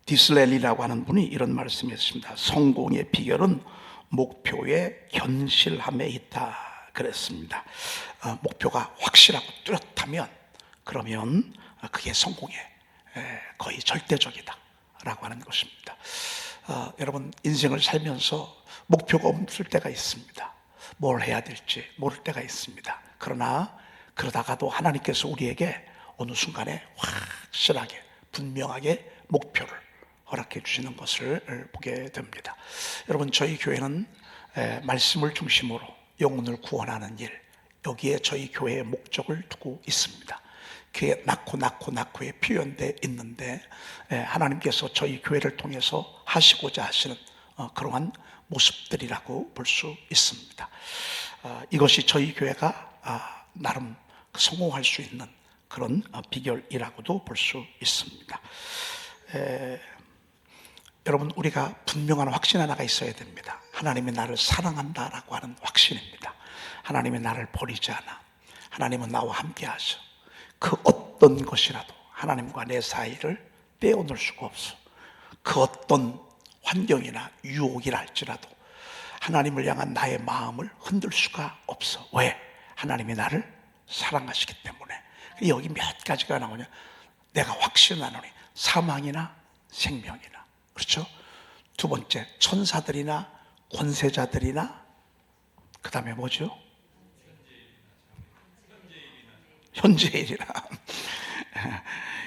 디슬렐리라고 하는 분이 이런 말씀이었습니다. 성공의 비결은 목표의 견실함에 있다 그랬습니다. 목표가 확실하고 뚜렷하면 그러면 그게 성공의 거의 절대적이다 라고 하는 것입니다. 여러분, 인생을 살면서 목표가 없을 때가 있습니다. 뭘 해야 될지 모를 때가 있습니다. 그러나 그러다가도 하나님께서 우리에게 어느 순간에 확실하게 분명하게 목표를 허락해 주시는 것을 보게 됩니다. 여러분, 저희 교회는 말씀을 중심으로 영혼을 구원하는 일, 여기에 저희 교회의 목적을 두고 있습니다. 그게 낳고에 표현되어 있는데 하나님께서 저희 교회를 통해서 하시고자 하시는 그러한 모습들이라고 볼 수 있습니다. 이것이 저희 교회가 나름 성공할 수 있는 그런 비결이라고도 볼 수 있습니다. 여러분, 우리가 분명한 확신 하나가 있어야 됩니다. 하나님이 나를 사랑한다라고 하는 확신입니다. 하나님이 나를 버리지 않아. 하나님은 나와 함께 하셔. 그 어떤 것이라도 하나님과 내 사이를 떼어놓을 수가 없어. 그 어떤 환경이나 유혹이라 할지라도 하나님을 향한 나의 마음을 흔들 수가 없어. 왜? 하나님이 나를 사랑하시기 때문에. 여기 몇 가지가 나오냐? 내가 확신하노니 사망이나 생명이나, 그렇죠? 두 번째, 천사들이나 권세자들이나, 그 다음에 뭐죠? 현재일이나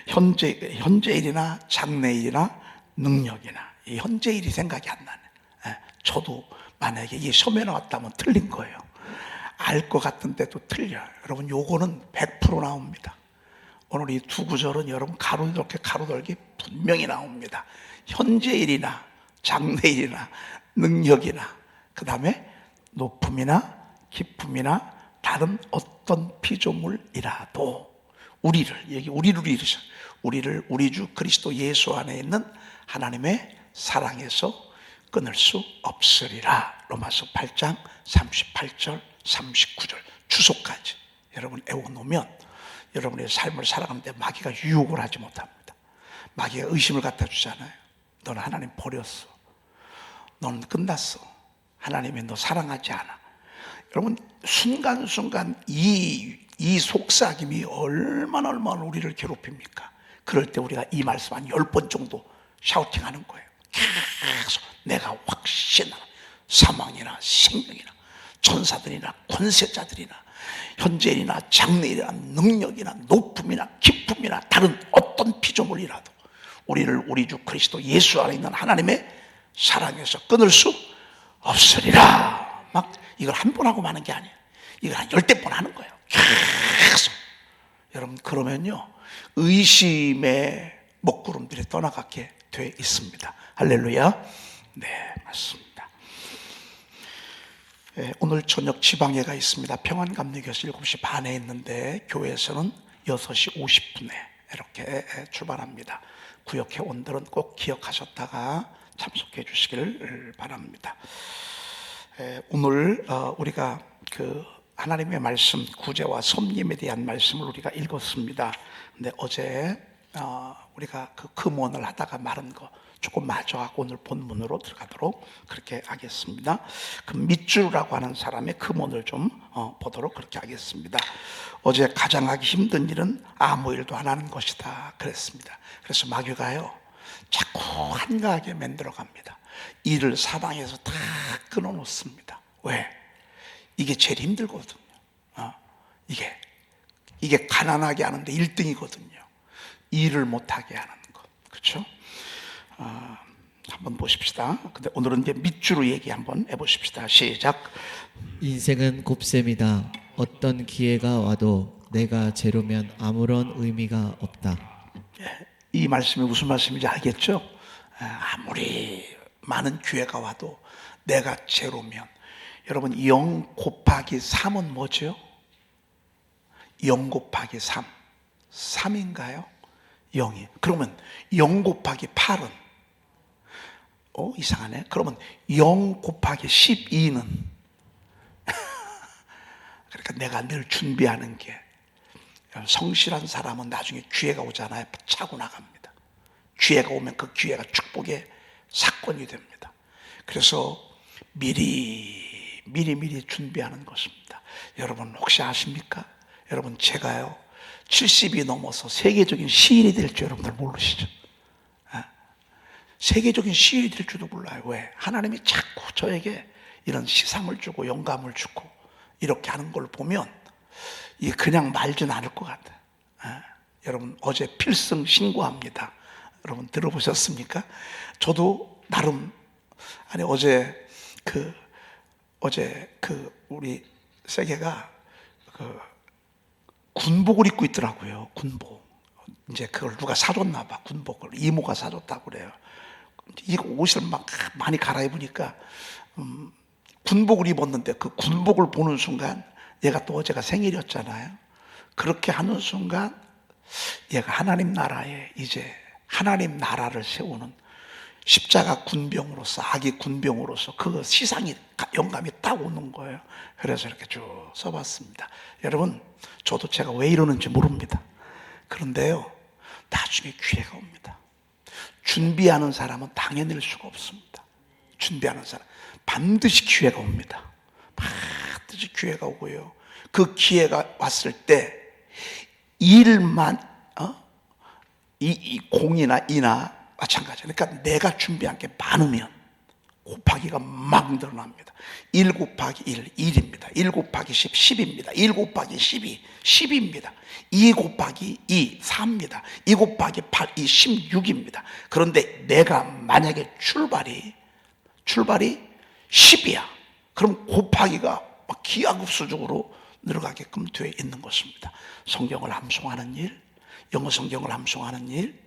현재일이나 장래일이나 능력이나. 이 현재일이 생각이 안 나네. 저도 만약에 이게 시험에 나왔다면 틀린 거예요. 알 것 같은데도 틀려요. 여러분, 요거는 100% 나옵니다. 오늘 이 두 구절은 여러분 이렇게 가로들기 분명히 나옵니다. 현재일이나 장래일이나 능력이나, 그 다음에 높음이나 기쁨이나 다른 어떤 피조물이라도 우리를 이루셔. 우리 주 그리스도 예수 안에 있는 하나님의 사랑에서 끊을 수 없으리라. 로마서 8장 38절 39절 주소까지 여러분 외워놓으면 여러분의 삶을 살아가는데 마귀가 유혹을 하지 못합니다. 마귀가 의심을 갖다 주잖아요. 너는 하나님 버렸어. 너는 끝났어. 하나님이 너 사랑하지 않아. 여러분, 순간순간 이 속삭임이 얼마나 우리를 괴롭힙니까? 그럴 때 우리가 이 말씀 한 10번 정도 샤우팅하는 거예요. 계속 내가 확신하는 사망이나 생명이나 천사들이나 권세자들이나 현재일이나 장래일이나 능력이나 높음이나 기쁨이나 다른 어떤 피조물이라도 우리를 우리 주 그리스도 예수 안에 있는 하나님의 사랑에서 끊을 수 없으리라. 막 이걸 한 번 하고 마는 게 아니에요. 이걸 한 10대 번 하는 거예요. 계속. 여러분, 그러면요 의심의 먹구름들이 떠나가게 돼 있습니다. 할렐루야. 네, 맞습니다. 오늘 저녁 지방예가 있습니다. 평안감리교에서 7시 반에 있는데 교회에서는 6시 50분에 이렇게 출발합니다. 구역회 원들은 꼭 기억하셨다가 참석해 주시기를 바랍니다. 오늘 우리가 그 하나님의 말씀, 구제와 섭림에 대한 말씀을 우리가 읽었습니다. 근데 어제 우리가 그 금원을 하다가 말은 거 조금 마저하고 오늘 본문으로 들어가도록 그렇게 하겠습니다. 그 밑주라고 하는 사람의 금원을 좀 보도록 그렇게 하겠습니다. 어제 가장 하기 힘든 일은 아무 일도 안 하는 것이다 그랬습니다. 그래서 마귀가요 자꾸 한가하게 만들어 갑니다. 일을 사방에서 다 끊어 놓습니다. 왜? 이게 제일 힘들거든요. 이게 가난하게 하는데 1등이거든요. 일을 못하게 하는 것. 그렇죠? 한번 보십시다. 근데 오늘은 이제 밑주로 얘기 한번 해보십시다. 시작. 인생은 곱셈이다. 어떤 기회가 와도 내가 제로면 아무런 의미가 없다. 이 말씀이 무슨 말씀인지 알겠죠? 아무리 많은 기회가 와도 내가 제로면, 여러분 0 곱하기 3은 뭐죠? 0 곱하기 3 3인가요? 0이. 그러면 0 곱하기 8은 이상하네. 그러면 0 곱하기 12는 그러니까 내가 늘 준비하는 게, 성실한 사람은 나중에 기회가 오잖아요. 차고 나갑니다. 기회가 오면 그 기회가 축복의 사건이 됩니다. 그래서 미리 준비하는 것입니다. 여러분 혹시 아십니까? 여러분 제가요 70이 넘어서 세계적인 시인이 될 줄 여러분들 모르시죠? 세계적인 시인이 될 줄도 몰라요. 왜? 하나님이 자꾸 저에게 이런 시상을 주고 영감을 주고 이렇게 하는 걸 보면 이게 그냥 말진 않을 것 같아요. 여러분 어제 필승 신고합니다. 여러분 들어보셨습니까? 저도 나름 어제 우리 세계가 군복을 입고 있더라고요. 군복. 이제 그걸 누가 사줬나 봐. 군복을 이모가 사줬다고 그래요. 이 옷을 막 많이 갈아입으니까 군복을 입었는데 그 군복을 보는 순간 얘가 또 어제가 생일이었잖아요. 그렇게 하는 순간 얘가 하나님 나라에 이제 하나님 나라를 세우는 십자가 군병으로서 아기 군병으로서 그 시상이 영감이 딱 오는 거예요. 그래서 이렇게 쭉 써봤습니다. 여러분 저도 제가 왜 이러는지 모릅니다. 그런데요 나중에 기회가 옵니다. 준비하는 사람은 당해낼 수가 없습니다. 준비하는 사람 반드시 기회가 옵니다. 반드시 기회가 오고요. 그 기회가 왔을 때 일만 이 공이나 이나 마찬가지. 그러니까 내가 준비한 게 많으면 곱하기가 막 늘어납니다. 1 곱하기 1, 1입니다. 1 곱하기 10, 10입니다. 1 곱하기 12, 10입니다. 2 곱하기 2, 4입니다. 2 곱하기 8, 2, 16입니다. 그런데 내가 만약에 출발이 10이야. 그럼 곱하기가 막 기하급수적으로 늘어가게끔 되어 있는 것입니다. 성경을 암송하는 일, 영어 성경을 암송하는 일,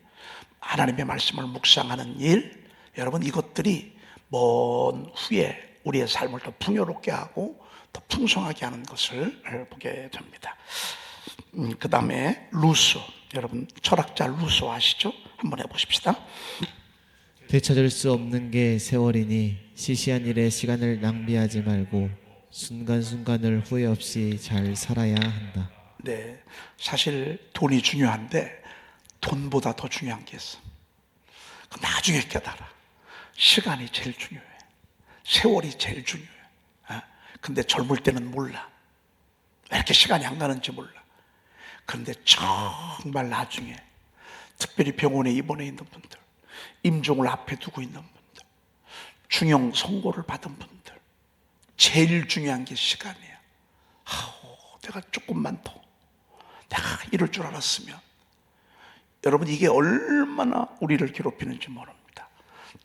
하나님의 말씀을 묵상하는 일, 여러분 이것들이 먼 후에 우리의 삶을 더 풍요롭게 하고 더 풍성하게 하는 것을 보게 됩니다. 그 다음에 루소, 여러분 철학자 루소 아시죠? 한번 해보십시다. 되찾을 수 없는 게 세월이니 시시한 일에 시간을 낭비하지 말고 순간순간을 후회 없이 잘 살아야 한다. 네, 사실 돈이 중요한데 돈보다 더 중요한 게 있어. 나중에 깨달아. 시간이 제일 중요해. 세월이 제일 중요해. 근데 젊을 때는 몰라. 왜 이렇게 시간이 안 가는지 몰라. 그런데 정말 나중에 특별히 병원에 입원해 있는 분들, 임종을 앞에 두고 있는 분들, 중형 선고를 받은 분들, 제일 중요한 게 시간이야. 내가 조금만 더 내가 이럴 줄 알았으면. 여러분 이게 얼마나 우리를 괴롭히는지 모릅니다.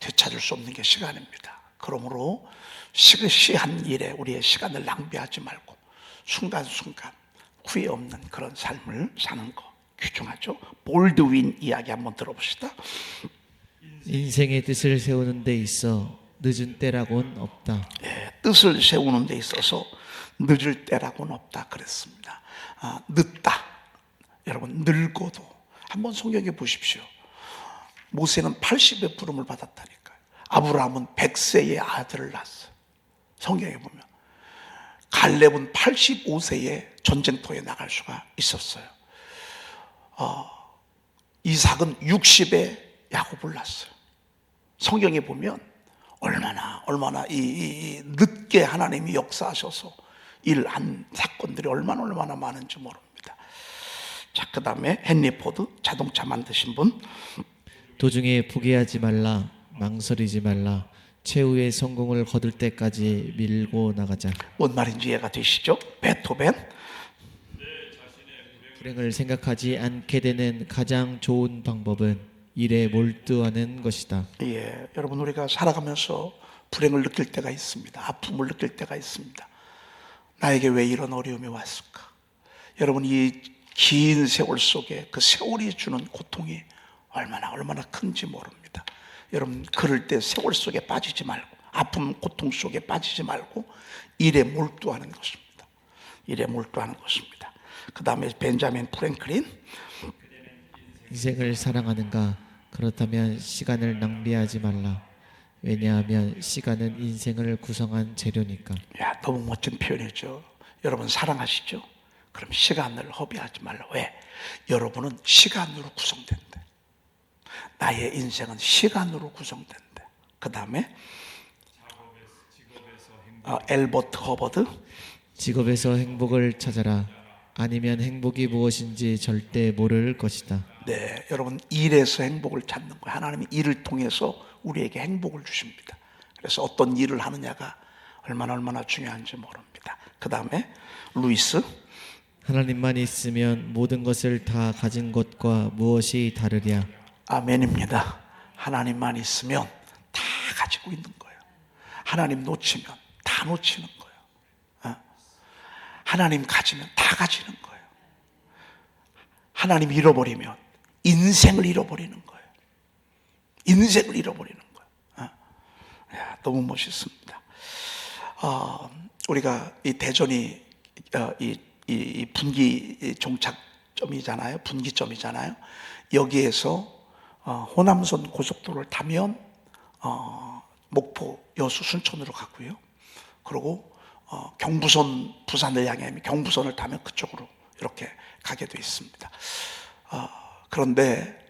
되찾을 수 없는 게 시간입니다. 그러므로 시시한 일에 우리의 시간을 낭비하지 말고 순간순간 후회 없는 그런 삶을 사는 거 귀중하죠. 볼드윈 이야기 한번 들어봅시다. 인생의 뜻을 세우는 데 있어 늦은 때라고는 없다. 뜻을 세우는 데 있어서 늦을 때라고는 없다 그랬습니다. 늦다. 여러분 늙어도 한번 성경에 보십시오. 모세는 80의 부름을 받았다니까요. 아브라함은 100세의 아들을 낳았어요. 성경에 보면 갈렙은 85세에 전쟁터에 나갈 수가 있었어요. 이삭은 60에 야곱을 낳았어요. 성경에 보면 얼마나 이 늦게 하나님이 역사하셔서 일한 사건들이 얼마나 많은지 모릅니다. 자, 그 다음에 헨리 포드 자동차 만드신 분. 도중에 포기하지 말라, 망설이지 말라. 최후의 성공을 거둘 때까지 밀고 나가자. 뭔 말인지 이해가 되시죠? 베토벤. 불행을 생각하지 않게 되는 가장 좋은 방법은 일에 몰두하는 것이다. 예, 여러분 우리가 살아가면서 불행을 느낄 때가 있습니다. 아픔을 느낄 때가 있습니다. 나에게 왜 이런 어려움이 왔을까? 여러분 이 긴 세월 속에 그 세월이 주는 고통이 얼마나 큰지 모릅니다. 여러분 그럴 때 세월 속에 빠지지 말고 아픔 고통 속에 빠지지 말고 일에 몰두하는 것입니다. 일에 몰두하는 것입니다. 그 다음에 벤자민 프랭클린. 인생을 사랑하는가? 그렇다면 시간을 낭비하지 말라. 왜냐하면 시간은 인생을 구성한 재료니까. 야, 너무 멋진 표현이죠. 여러분 사랑하시죠? 그럼 시간을 허비하지 말라. 왜? 여러분은 시간으로 구성된대. 나의 인생은 시간으로 구성된대. 그 다음에 엘버트 허버드, 직업에서 행복을 찾아라. 아니면 행복이 무엇인지 절대 모를 것이다. 네, 여러분 일에서 행복을 찾는 거예요. 하나님이 일을 통해서 우리에게 행복을 주십니다. 그래서 어떤 일을 하느냐가 얼마나 중요한지 모릅니다. 그 다음에 루이스, 하나님만 있으면 모든 것을 다 가진 것과 무엇이 다르랴. 아멘입니다. 하나님만 있으면 다 가지고 있는 거예요. 하나님 놓치면 다 놓치는 거예요. 하나님 가지면 다 가지는 거예요. 하나님 잃어버리면 인생을 잃어버리는 거예요. 인생을 잃어버리는 거예요. 야, 너무 멋있습니다. 우리가 이 대전이 이 분기 종착점이잖아요. 분기점이잖아요. 여기에서 호남선 고속도로를 타면 목포, 여수, 순천으로 가고요. 그리고 경부선, 부산을 향해 경부선을 타면 그쪽으로 이렇게 가게 돼 있습니다. 그런데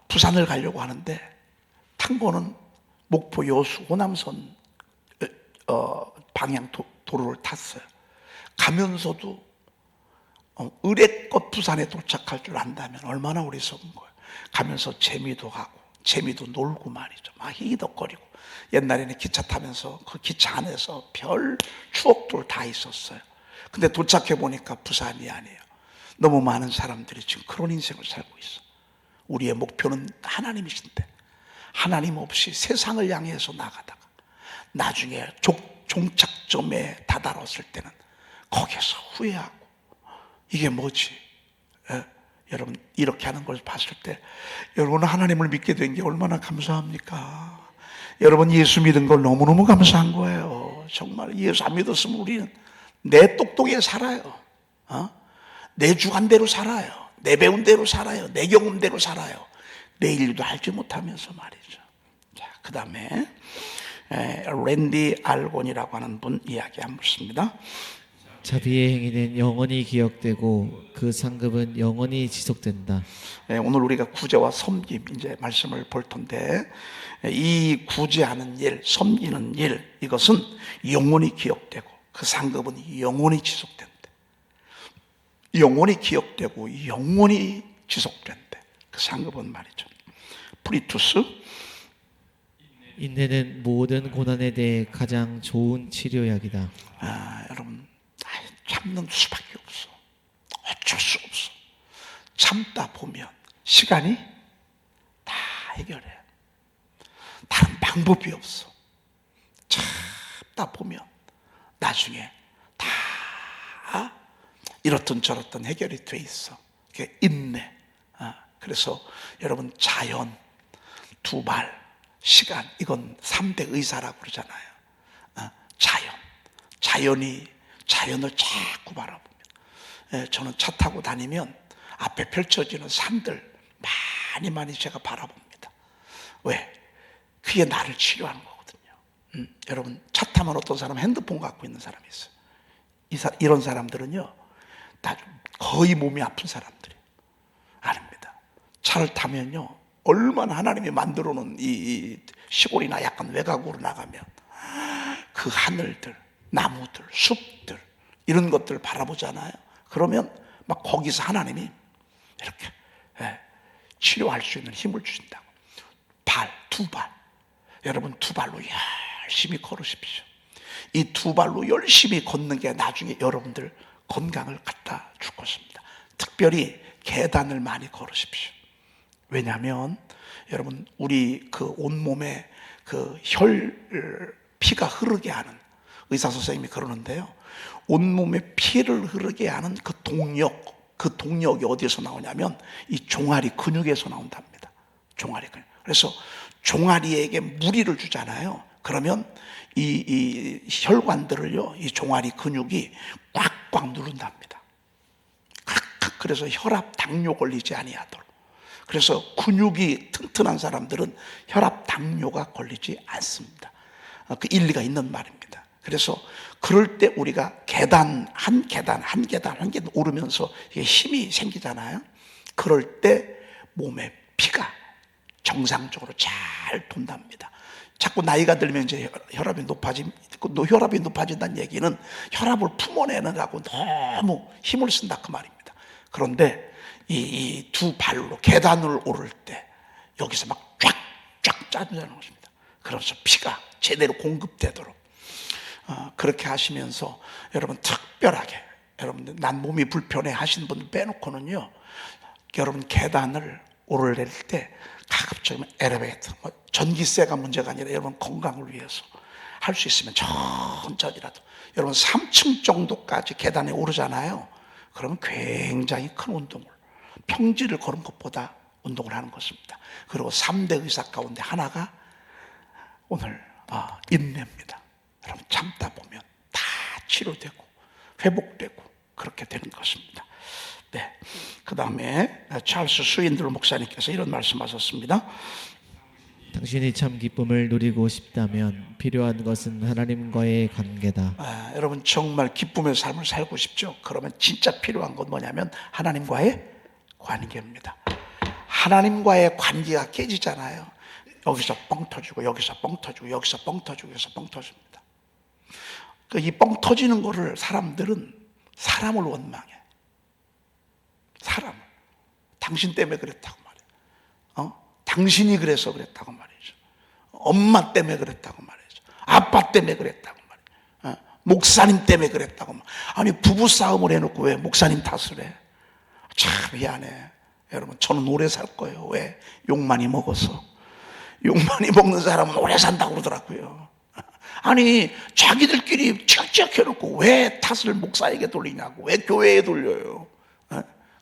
부산을 가려고 하는데 탄 거는 목포, 여수, 호남선 방향 도로를 탔어요. 가면서도 의뢰껏 부산에 도착할 줄 안다면 얼마나 어리석은 거예요. 가면서 재미도 가고 재미도 놀고 말이죠. 막 히덕거리고. 옛날에는 기차 타면서 그 기차 안에서 별 추억들 다 있었어요. 근데 도착해 보니까 부산이 아니에요. 너무 많은 사람들이 지금 그런 인생을 살고 있어. 우리의 목표는 하나님이신데 하나님 없이 세상을 향해서 나가다가 나중에 종착점에 다다랐을 때는 거기서 후회하고 이게 뭐지? 여러분 이렇게 하는 걸 봤을 때 여러분 하나님을 믿게 된 게 얼마나 감사합니까? 여러분 예수 믿은 걸 너무너무 감사한 거예요. 정말 예수 안 믿었으면 우리는 내 똑똑에 살아요. 내 주관대로 살아요. 내 배운 대로 살아요. 내 경험대로 살아요. 내 일도 알지 못하면서 말이죠. 자, 그 다음에 랜디 알곤이라고 하는 분 이야기 한번 봅니다. 자비의 행위는 영원히 기억되고 그 상급은 영원히 지속된다. 오늘 우리가 구제와 섬김 이제 말씀을 볼 텐데 이 구제하는 일, 섬기는 일 이것은 영원히 기억되고 그 상급은 영원히 지속된대. 영원히 기억되고 영원히 지속된대. 그 상급은 말이죠. 프리투스, 인내는 모든 고난에 대해 가장 좋은 치료약이다. 여러분 참는 수밖에 없어. 어쩔 수 없어. 참다 보면 시간이 다 해결해. 다른 방법이 없어. 참다 보면 나중에 다 이렇든 저렇든 해결이 돼 있어. 그게 인내. 그래서 여러분 자연, 두발, 시간 이건 3대 의사라고 그러잖아요. 자연을 자꾸 바라보면 저는 차 타고 다니면 앞에 펼쳐지는 산들 많이 제가 바라봅니다. 왜? 그게 나를 치료하는 거거든요. 여러분 차 타면 어떤 사람은 핸드폰 갖고 있는 사람이 있어요. 이런 사람들은요 다 거의 몸이 아픈 사람들이에요. 아닙니다. 차를 타면요 얼마나 하나님이 만들어 놓은 이 시골이나 약간 외곽으로 나가면 그 하늘들, 나무들, 숲들 이런 것들을 바라보잖아요. 그러면 막 거기서 하나님이 이렇게 치료할 수 있는 힘을 주신다고. 두 발. 여러분 두 발로 열심히 걸으십시오. 이 두 발로 열심히 걷는 게 나중에 여러분들 건강을 갖다 줄 것입니다. 특별히 계단을 많이 걸으십시오. 왜냐하면 여러분 우리 그 온몸에 그 피가 흐르게 하는 의사 선생님이 그러는데요. 온몸에 피를 흐르게 하는 그 동력이 어디에서 나오냐면 이 종아리 근육에서 나온답니다. 종아리 근육. 그래서 종아리에게 무리를 주잖아요. 그러면 이 혈관들을요, 이 종아리 근육이 꽉꽉 누른답니다. 그래서 혈압, 당뇨 걸리지 아니하도록. 그래서 근육이 튼튼한 사람들은 혈압, 당뇨가 걸리지 않습니다. 그 일리가 있는 말입니다. 그래서 그럴 때 우리가 한 계단 오르면서 이게 힘이 생기잖아요. 그럴 때 몸에 피가 정상적으로 잘 돈답니다. 자꾸 나이가 들면 이제 혈압이 높아진다는 얘기는 혈압을 품어내느라고 너무 힘을 쓴다 그 말입니다. 그런데 이 두 발로 계단을 오를 때 여기서 막 쫙쫙 짜주는 것입니다. 그러면서 피가 제대로 공급되도록 그렇게 하시면서 여러분 특별하게 여러분들 난 몸이 불편해 하신 분들 빼놓고는요, 여러분 계단을 오르낼 때 가급적이면 엘리베이터, 전기세가 문제가 아니라 여러분 건강을 위해서 할 수 있으면 천천히라도 여러분 3층 정도까지 계단에 오르잖아요. 그러면 굉장히 큰 운동을, 평지를 걸은 것보다 운동을 하는 것입니다. 그리고 3대 의사 가운데 하나가 오늘 인내입니다. 여러분 참다 보면 다 치료되고 회복되고 그렇게 되는 것입니다. 네, 그 다음에 찰스 스윈들 목사님께서 이런 말씀하셨습니다. 당신이 참 기쁨을 누리고 싶다면 필요한 것은 하나님과의 관계다. 여러분 정말 기쁨의 삶을 살고 싶죠? 그러면 진짜 필요한 건 뭐냐면 하나님과의 관계입니다. 하나님과의 관계가 깨지잖아요. 여기서 뻥 터지고 여기서 뻥 터지고 여기서 뻥 터지고 여기서 뻥 터집니다. 이 뻥 터지는 거를 사람들은 사람을 원망해. 사람을. 당신 때문에 그랬다고 말이에요. 당신이 그래서 그랬다고 말이죠. 엄마 때문에 그랬다고 말이죠. 아빠 때문에 그랬다고 말이죠. 목사님 때문에 그랬다고 말이죠. 아니 부부싸움을 해놓고 왜 목사님 탓을 해? 참 미안해. 여러분 저는 오래 살 거예요. 왜? 욕 많이 먹어서. 욕 많이 먹는 사람은 오래 산다고 그러더라고요. 아니 자기들끼리 치약치약 해놓고 왜 탓을 목사에게 돌리냐고, 왜 교회에 돌려요?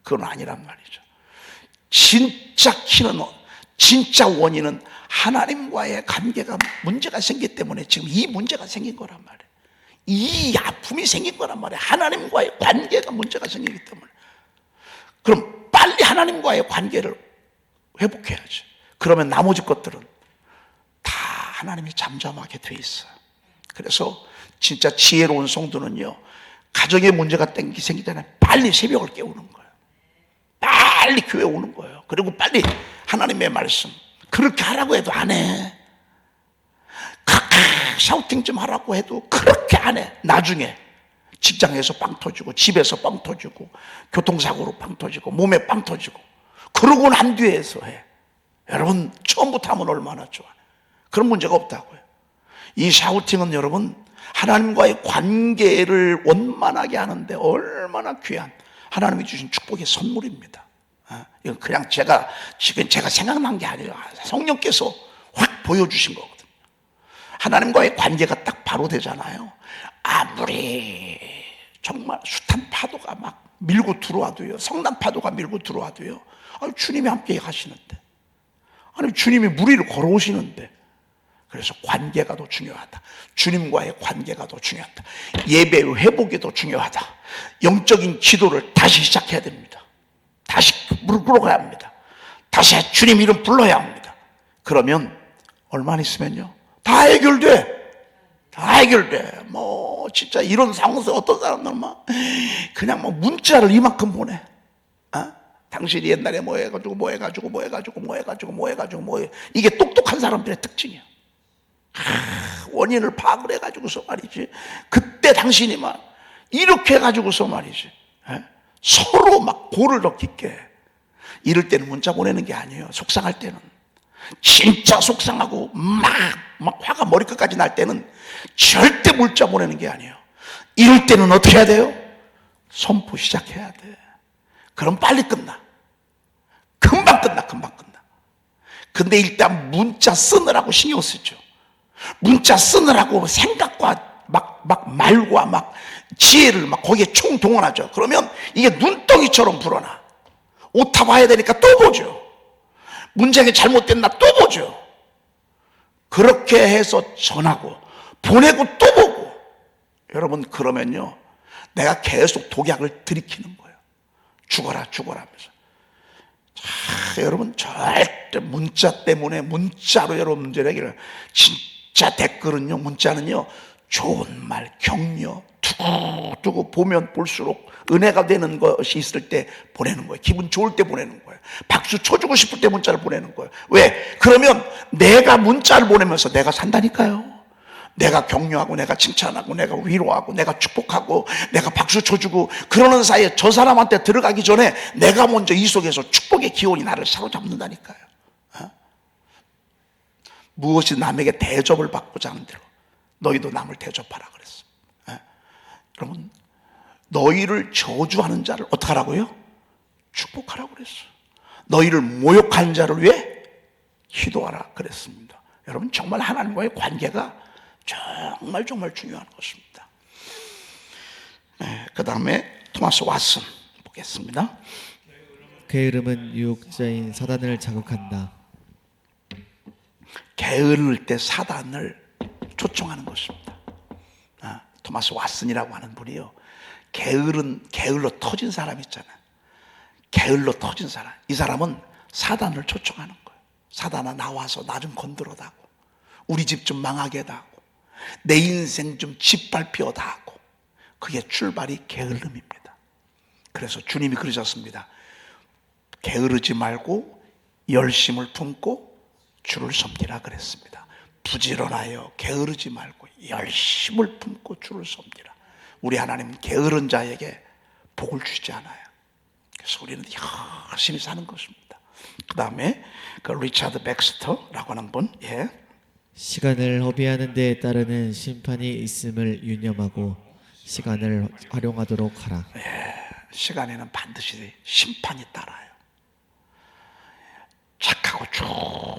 그건 아니란 말이죠. 진짜 원인은 하나님과의 관계가 문제가 생기기 때문에 지금 이 문제가 생긴 거란 말이에요. 이 아픔이 생긴 거란 말이에요. 하나님과의 관계가 문제가 생기기 때문에. 그럼 빨리 하나님과의 관계를 회복해야지. 그러면 나머지 것들은 다 하나님이 잠잠하게 돼 있어요. 그래서 진짜 지혜로운 성도는요, 가정에 문제가 생기잖아요. 빨리 새벽을 깨우는 거예요. 빨리 교회 오는 거예요. 그리고 빨리 하나님의 말씀, 그렇게 하라고 해도 안 해. 그렇게 샤우팅 좀 하라고 해도 그렇게 안 해. 나중에 직장에서 빵 터지고 집에서 빵 터지고 교통사고로 빵 터지고 몸에 빵 터지고 그러고 난 뒤에서 해. 여러분 처음부터 하면 얼마나 좋아. 그런 문제가 없다고요. 이 샤우팅은 여러분 하나님과의 관계를 원만하게 하는데 얼마나 귀한 하나님이 주신 축복의 선물입니다. 이건 그냥 제가 생각난 게 아니에요. 성령께서 확 보여주신 거거든요. 하나님과의 관계가 딱 바로 되잖아요. 아무리 정말 숱한 파도가 막 밀고 들어와도요, 성난 파도가 밀고 들어와도요, 주님이 함께 하시는데, 주님이 물 위를 걸어오시는데, 그래서 관계가 더 중요하다. 주님과의 관계가 더 중요하다. 예배의 회복이 더 중요하다. 영적인 기도를 다시 시작해야 됩니다. 다시 무릎 꿇어가야 합니다. 다시 주님 이름 불러야 합니다. 그러면 얼마나 있으면요, 다 해결돼. 다 해결돼. 진짜 이런 상황에서 어떤 사람들은 그냥 문자를 이만큼 보내. 당신이 옛날에 뭐 해가지고 이게 똑똑한 사람들의 특징이야. 원인을 파악을 해가지고서 말이지, 그때 당신이 이렇게 해가지고서 말이지, 서로 골을 더 깊게. 이럴 때는 문자 보내는 게 아니에요. 속상할 때는, 진짜 속상하고 막 화가 머리끝까지 날 때는 절대 문자 보내는 게 아니에요. 이럴 때는 어떻게 해야 돼요? 선포 시작해야 돼. 그럼 빨리 끝나. 금방 끝나. 근데 일단 문자 쓰느라고 신경 쓰죠. 문자 쓰느라고 생각과 말과 지혜를 거기에 총동원하죠. 그러면 이게 눈덩이처럼 불어나. 오타 봐야 되니까 또 보죠. 문장이 잘못됐나 또 보죠. 그렇게 해서 전하고 보내고 또 보고. 여러분 그러면요, 내가 계속 독약을 들이키는 거예요. 죽어라 하면서. 여러분 절대 문자 때문에, 문자로 여러분 문제를 해결해요. 진짜 댓글은요, 문자는요, 좋은 말, 격려 두고 보면 볼수록 은혜가 되는 것이 있을 때 보내는 거예요. 기분 좋을 때 보내는 거예요. 박수 쳐주고 싶을 때 문자를 보내는 거예요. 왜? 그러면 내가 문자를 보내면서 내가 산다니까요. 내가 격려하고 내가 칭찬하고 내가 위로하고 내가 축복하고 내가 박수 쳐주고 그러는 사이에 저 사람한테 들어가기 전에 내가 먼저 이 속에서 축복의 기운이 나를 사로잡는다니까요. 무엇이 남에게 대접을 받고자 하는 대로 너희도 남을 대접하라 그랬어. 여러분, 너희를 저주하는 자를 어떻게 하라고요? 축복하라고 그랬어. 너희를 모욕하는 자를 위해 기도하라 그랬습니다. 여러분, 정말 하나님과의 관계가 정말 중요한 것입니다. 그 다음에 토마스 왓슨 보겠습니다. 그의 이름은 유혹자인 사단을 자극한다. 게으를 때 사단을 초청하는 것입니다. 토마스 왓슨이라고 하는 분이요, 게을로 터진 사람 있잖아요. 게을로 터진 사람, 이 사람은 사단을 초청하는 거예요. 사단아, 나와서 나 좀 건드려다고, 우리 집 좀 망하게 하고, 내 인생 좀 짓밟혀다 하고. 그게 출발이 게을름입니다. 그래서 주님이 그러셨습니다. 게으르지 말고 열심을 품고 주를 섬기라 그랬습니다. 부지런하여 게으르지 말고 열심을 품고 주를 섬기라. 우리 하나님은 게으른 자에게 복을 주지 않아요. 그래서 우리는 열심히 사는 것입니다. 그 다음에 그 리차드 백스터라고 하는 분, 시간을 허비하는 데에 따르는 심판이 있음을 유념하고 시간을 활용하도록 하라. 시간에는 반드시 심판이 따라요. 착하고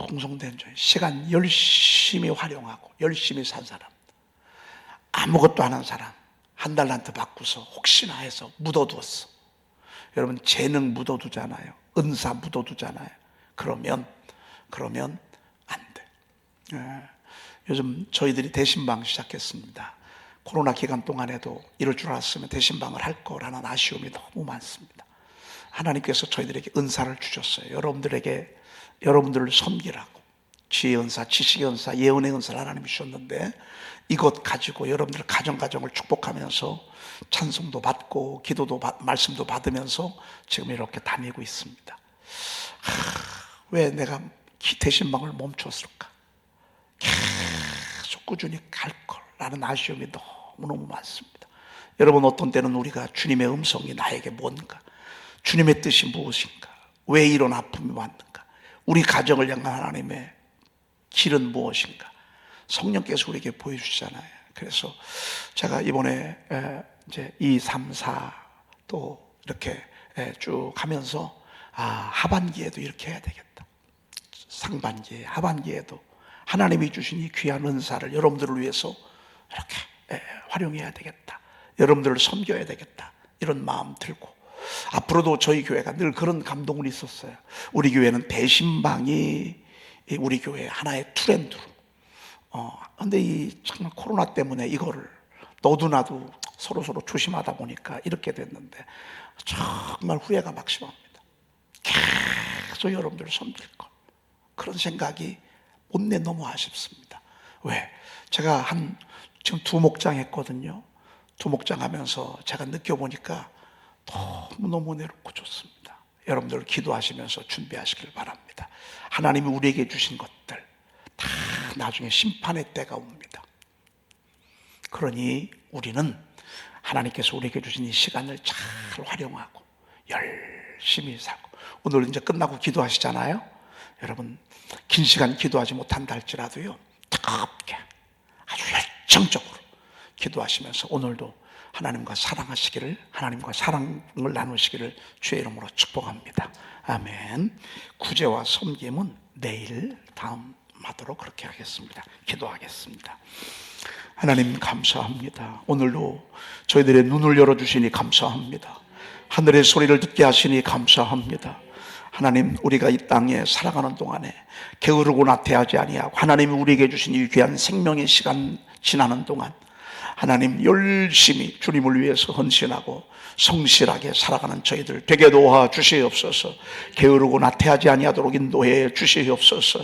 충성된 자, 시간 열심히 활용하고 열심히 산 사람, 아무것도 안 한 사람, 한 달란트 받고서 혹시나 해서 묻어두었어. 여러분, 재능 묻어두잖아요. 은사 묻어두잖아요. 그러면 안 돼. 요즘 저희들이 대신방 시작했습니다. 코로나 기간 동안에도 이럴 줄 알았으면 대신방을 할 거라는 아쉬움이 너무 많습니다. 하나님께서 저희들에게 은사를 주셨어요. 여러분들을 섬기라고. 지혜의 은사, 지식의 은사, 예언의 은사를 하나님이 주셨는데, 이것 가지고 여러분들 가정을 축복하면서 찬송도 받고 기도도 말씀도 받으면서 지금 이렇게 다니고 있습니다. 왜 내가 대신방을 멈췄을까? 계속 꾸준히 갈 거라는 아쉬움이 너무너무 많습니다. 여러분, 어떤 때는 우리가 주님의 음성이 나에게 뭔가, 주님의 뜻이 무엇인가, 왜 이런 아픔이 왔는가, 우리 가정을 향한 하나님의 길은 무엇인가, 성령께서 우리에게 보여주시잖아요. 그래서 제가 이번에 이제 2, 3, 4 또 이렇게 쭉 하면서 하반기에도 이렇게 해야 되겠다. 상반기에, 하반기에도 하나님이 주신 이 귀한 은사를 여러분들을 위해서 이렇게 활용해야 되겠다. 여러분들을 섬겨야 되겠다. 이런 마음 들고, 앞으로도 저희 교회가 늘 그런 감동을 있었어요. 우리 교회는 대신방이 우리 교회의 하나의 트렌드로. 근데 이 정말 코로나 때문에 이거를 너도 나도 서로 조심하다 보니까 이렇게 됐는데 정말 후회가 막심합니다. 계속 여러분들을 섬길 걸. 그런 생각이 못내 너무 아쉽습니다. 왜? 제가 지금 2목장 했거든요. 2목장 하면서 제가 느껴보니까 너무너무 내롭고 좋습니다. 여러분들 기도하시면서 준비하시길 바랍니다. 하나님이 우리에게 주신 것들 다 나중에 심판의 때가 옵니다. 그러니 우리는 하나님께서 우리에게 주신 이 시간을 잘 활용하고 열심히 살고, 오늘 이제 끝나고 기도하시잖아요. 여러분, 긴 시간 기도하지 못한다 할지라도요, 뜨겁게 아주 열정적으로 기도하시면서 오늘도 하나님과 사랑하시기를, 하나님과 사랑을 나누시기를 주의 이름으로 축복합니다. 아멘. 구제와 섬김은 내일 다음 하도록 그렇게 하겠습니다. 기도하겠습니다. 하나님, 감사합니다. 오늘도 저희들의 눈을 열어주시니 감사합니다. 하늘의 소리를 듣게 하시니 감사합니다. 하나님, 우리가 이 땅에 살아가는 동안에 게으르고 나태하지 아니하고 하나님이 우리에게 주신 이 귀한 생명의 시간 지나는 동안 하나님, 열심히 주님을 위해서 헌신하고 성실하게 살아가는 저희들 되게 도와주시옵소서. 게으르고 나태하지 아니하도록 인도해 주시옵소서.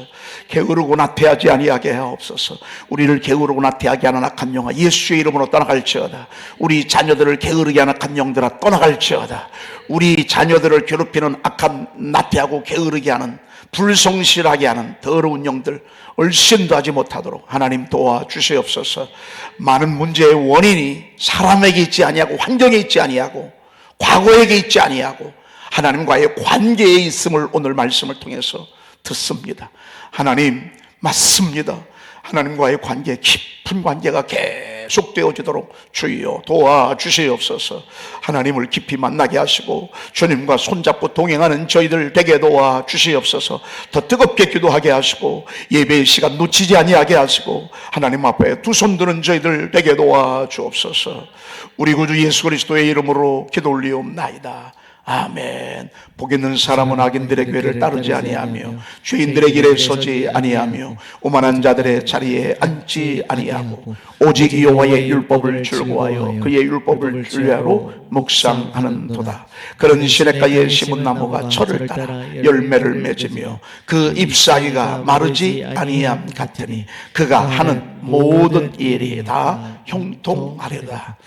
게으르고 나태하지 아니하게 하옵소서. 우리를 게으르고 나태하게 하는 악한 영아 예수의 이름으로 떠나갈지어다. 우리 자녀들을 게으르게 하는 악한 영들아 떠나갈지어다. 우리 자녀들을 괴롭히는 악한 나태하고 게으르게 하는 불성실하게 하는 더러운 영들 얼씬도 하지 못하도록 하나님 도와주시옵소서. 많은 문제의 원인이 사람에게 있지 아니하고 환경에 있지 아니하고 과거에게 있지 아니하고 하나님과의 관계에 있음을 오늘 말씀을 통해서 듣습니다. 하나님 맞습니다. 하나님과의 관계, 깊은 관계가 계속되어지도록 주여 도와주시옵소서. 하나님을 깊이 만나게 하시고 주님과 손잡고 동행하는 저희들 되게 도와주시옵소서. 더 뜨겁게 기도하게 하시고 예배의 시간 놓치지 아니하게 하시고 하나님 앞에 두 손 드는 저희들 되게 도와주옵소서. 우리 구주 예수 그리스도의 이름으로 기도 올리옵나이다. 아멘. 복 있는 사람은 악인들의 궤를 따르지 아니하며 죄인들의 길에 서지 아니하며 오만한 자들의 자리에 앉지 아니하고 오직 여호와의 율법을 즐거워하여 그의 율법을 주야로 묵상하는도다. 그런 시냇가에 심은 나무가 철을 따라 열매를 맺으며 그 잎사귀가 마르지 아니함 같으니 그가 하는 모든 일이 다 형통하려다.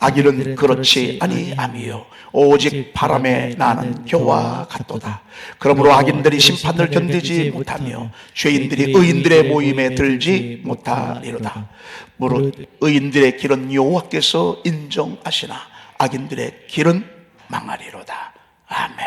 악인은 그렇지 아니하며 오직 바람에 나는 겨와 같도다. 그러므로 악인들이 심판을 견디지 못하며 죄인들이 의인들의 모임에 들지 못하리로다. 무릇 의인들의 길은 여호와께서 인정하시나 악인들의 길은 망하리로다. 아멘.